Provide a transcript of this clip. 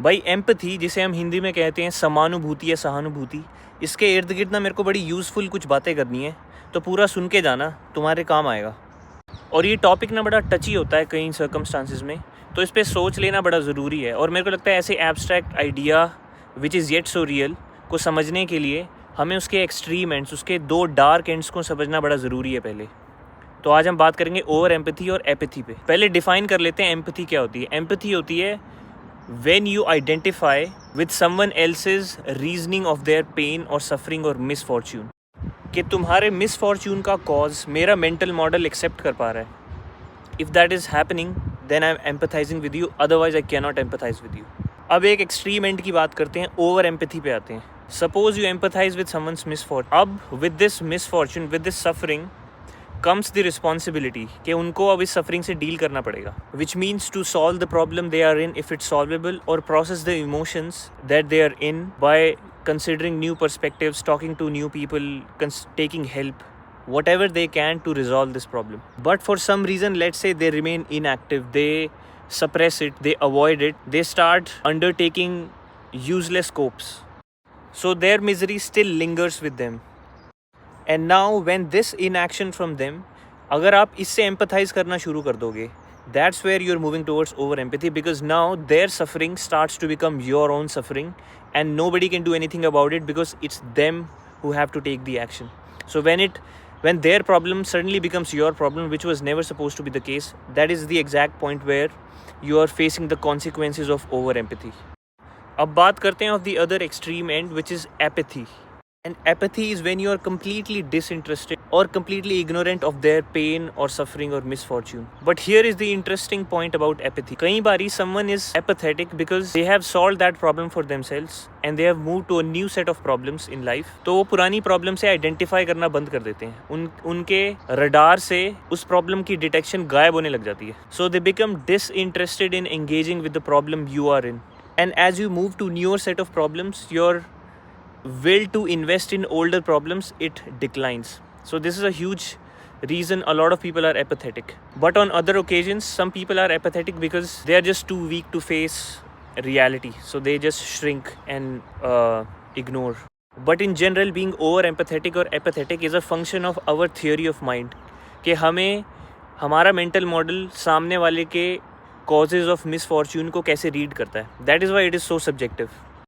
भाई एम्पथी, जिसे हम हिंदी में कहते हैं समानुभूति या सहानुभूति, इसके इर्द गिर्द ना मेरे को बड़ी यूज़फुल कुछ बातें करनी है, तो पूरा सुन के जाना, तुम्हारे काम आएगा। और ये टॉपिक ना बड़ा टची होता है कई सर्कमस्टांसिस में, तो इस पर सोच लेना बड़ा ज़रूरी है। और मेरे को लगता है ऐसे abstract idea which is yet so real को समझने के लिए हमें उसके एक्सट्रीम एंड्स, उसके दो डार्क एंड्स को समझना बड़ा ज़रूरी है पहले। तो आज हम बात करेंगे ओवर एम्पैथी और एपैथी पे। पहले डिफाइन कर लेते हैं एम्पैथी क्या होती है। एम्पैथी होती है when you identify with someone else's reasoning of their pain or suffering or misfortune, कि तुम्हारे मिसफॉर्च्यून का कॉज मेरा मेंटल मॉडल एक्सेप्ट कर पा रहा है। If that is happening then I am empathising with you, otherwise I can not empathise with you. अब एक एक्सट्रीम एंड की बात करते हैं, ओवर एम्पैथी पे आते हैं। Suppose you empathise with someone's misfortune. अब with this misfortune, with this suffering comes the responsibility कि उनको अब इस सफरिंग से डील करना पड़ेगा, which means to solve the problem they are in if it's solvable, or process the emotions that they are in by considering new perspectives, talking to new people, taking help, whatever they can to resolve this problem. But for some reason, let's say they remain inactive, they suppress it, they avoid it, they start undertaking useless scopes, so their misery still lingers with them. And now when this inaction from them, अगर आप इससे empathise करना शुरू कर दोगे, that's where you are moving towards over empathy, because now their suffering starts to become your own suffering and nobody can do anything about it because it's them who have to take the action. So when their problem suddenly becomes your problem, which was never supposed to be the case, that is the exact point where you are facing the consequences of over empathy. अब बात करते हैं of the other extreme end, which is apathy. And apathy is when you are completely disinterested or completely ignorant of their pain or suffering or misfortune. But here is the interesting point about apathy. कई बारी someone is apathetic because they have solved that problem for themselves and they have moved to a new set of problems in life. तो वो पुरानी problem से identify करना बंद कर देते हैं, उनके radar से उस problem की detection गायब होने लग जाती है. So they become disinterested in engaging with the problem you are in. And as you move to newer set of problems, your will to invest in older problems, it declines. So this is a huge reason a lot of people are apathetic. But on other occasions, some people are apathetic because they are just too weak to face reality, so they just shrink and ignore. But in general, being over empathetic or apathetic is a function of our theory of mind, कि हमें हमारा mental model सामने वाले के causes of misfortune को कैसे read करता है. That is why it is so subjective.